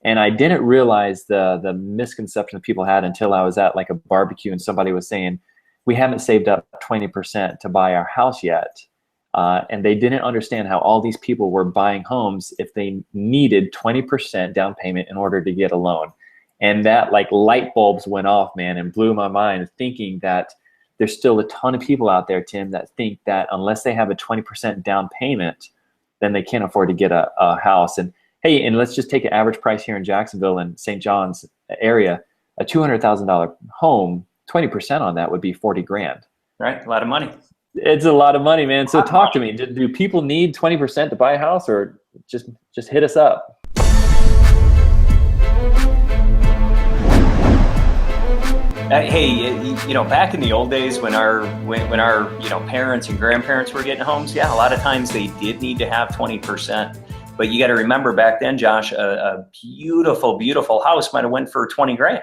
And I didn't realize the misconception that people had until I was at like a barbecue and somebody was saying, we haven't saved up 20% to buy our house yet. And they didn't understand how all these people were buying homes if they needed 20% down payment in order to get a loan. And that like light bulbs went off, man, and blew my mind, thinking that there's still a ton of people out there, Tim, that think that unless they have a 20% down payment, then they can't afford to get a house. And hey, and let's just take an average price here in Jacksonville and St. John's area, a $200,000 home, 20% on that would be 40 grand. Right, a lot of money. It's a lot of money, man. So talk to me. Do people need 20% to buy a house, or just hit us up? Hey, back in the old days when our parents and grandparents were getting homes, yeah, a lot of times they did need to have 20%. But you got to remember back then, Josh, a beautiful, beautiful house might have went for 20 grand.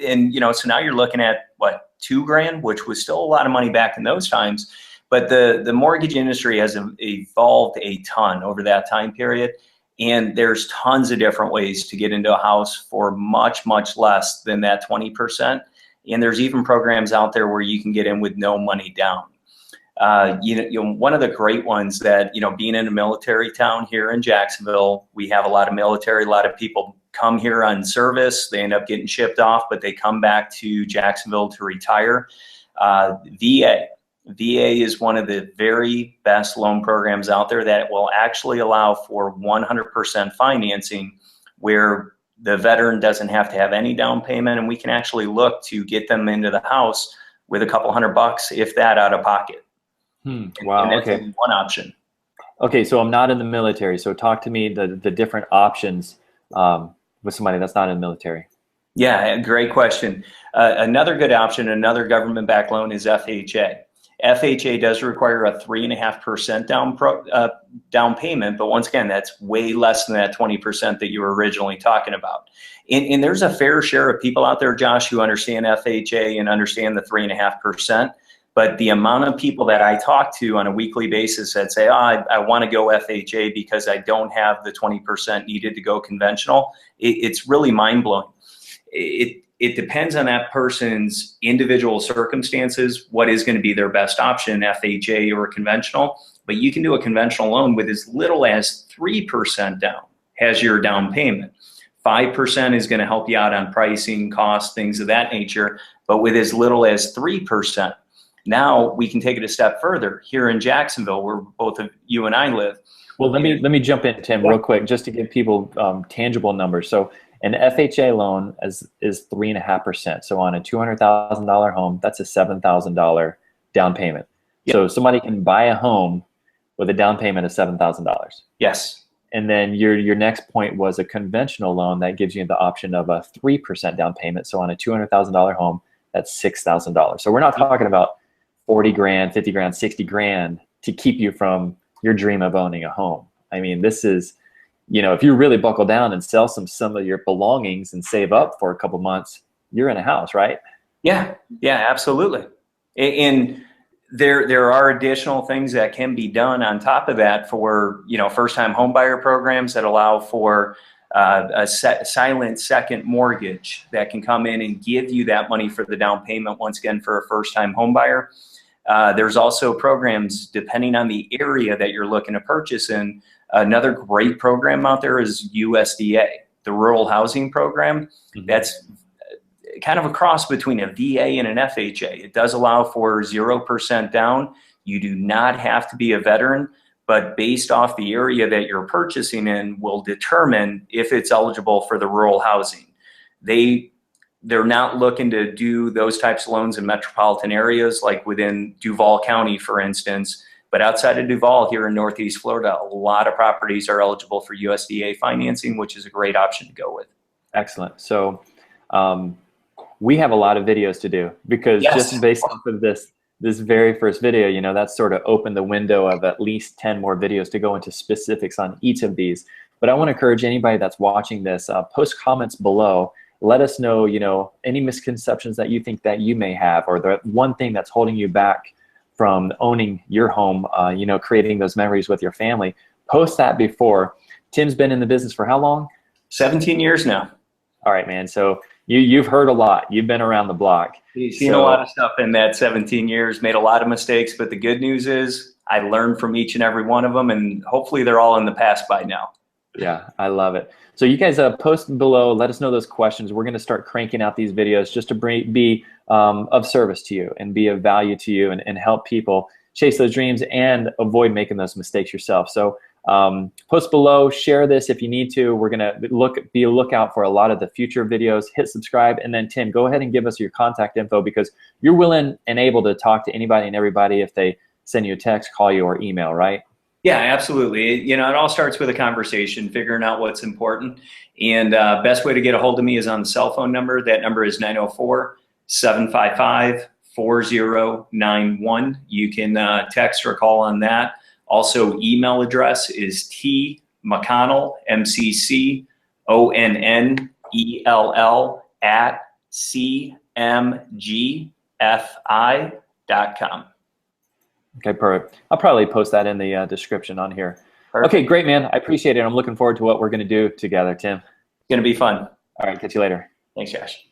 And, so now you're looking at what, 2 grand, which was still a lot of money back in those times. But the mortgage industry has evolved a ton over that time period. And there's tons of different ways to get into a house for much, much less than that 20%. And there's even programs out there where you can get in with no money down. One of the great ones that, being in a military town here in Jacksonville, we have a lot of military, a lot of people come here on service, they end up getting shipped off, but they come back to Jacksonville to retire. VA is one of the very best loan programs out there that will actually allow for 100% financing, where the veteran doesn't have to have any down payment, and we can actually look to get them into the house with a couple $100, if that, out of pocket. Wow. And that's okay. one option. Okay. So I'm not in the military. So talk to me the different options with somebody that's not in the military. Yeah, great question. Another good option, another government-backed loan, is FHA. FHA does require a 3.5% down payment, but once again, that's way less than that 20% that you were originally talking about. And there's a fair share of people out there, Josh, who understand FHA and understand the 3.5%. But the amount of people that I talk to on a weekly basis that say, I want to go FHA because I don't have the 20% needed to go conventional, it's really mind-blowing. It depends on that person's individual circumstances, what is going to be their best option, FHA or conventional. But you can do a conventional loan with as little as 3% down as your down payment. 5% is going to help you out on pricing, costs, things of that nature. But with as little as 3%, now we can take it a step further. Here in Jacksonville, where both of you and I live. Well, let me jump in, Tim, real quick, just to give people tangible numbers. So an FHA loan is 3.5%. So on a $200,000 home, that's a $7,000 down payment. Yep. So somebody can buy a home with a down payment of $7,000. Yes. And then your next point was a conventional loan that gives you the option of a 3% down payment. So on a $200,000 home, that's $6,000. So we're not talking about 40 grand, 50 grand, 60 grand to keep you from your dream of owning a home. I mean, this is, if you really buckle down and sell some of your belongings and save up for a couple months, you're in a house, right? Yeah, absolutely. And there are additional things that can be done on top of that for, first-time homebuyer programs that allow for a silent second mortgage that can come in and give you that money for the down payment, once again, for a first-time homebuyer. There's also programs, depending on the area that you're looking to purchase in. Another great program out there is USDA, the Rural Housing Program. Mm-hmm. That's kind of a cross between a VA and an FHA. It does allow for 0% down. You do not have to be a veteran, but based off the area that you're purchasing in will determine if it's eligible for the rural housing. They're not looking to do those types of loans in metropolitan areas like within Duval County, for instance. But outside of Duval, here in Northeast Florida, a lot of properties are eligible for USDA financing, which is a great option to go with. Excellent. So we have a lot of videos to do, because just based off of this very first video, that's sort of opened the window of at least 10 more videos to go into specifics on each of these. But I want to encourage anybody that's watching this, post comments below. Let us know, any misconceptions that you think that you may have, or the one thing that's holding you back from owning your home, creating those memories with your family. Post that before. Tim's been in the business for how long? 17 years now. All right, man. So you've heard a lot. You've been around the block. You've seen a lot of stuff in that 17 years, made a lot of mistakes, but the good news is I learned from each and every one of them, and hopefully they're all in the past by now. Yeah, I love it. So you guys post below, let us know those questions. We're going to start cranking out these videos just to be of service to you and be of value to you and help people chase those dreams and avoid making those mistakes yourself. So post below, share this if you need to. We're going to be a lookout for a lot of the future videos. Hit subscribe, and then Tim, go ahead and give us your contact info, because you're willing and able to talk to anybody and everybody if they send you a text, call you, or email, right? Yeah, absolutely. You know, it all starts with a conversation, figuring out what's important. And best way to get a hold of me is on the cell phone number. That number is 904-755-4091. You can text or call on that. Also, email address is tmcconnell, MCCONNELL @cmgfi.com. Okay, perfect. I'll probably post that in the description on here. Perfect. Okay, great, man. I appreciate it. I'm looking forward to what we're going to do together, Tim. It's going to be fun. All right, catch you later. Thanks, Josh.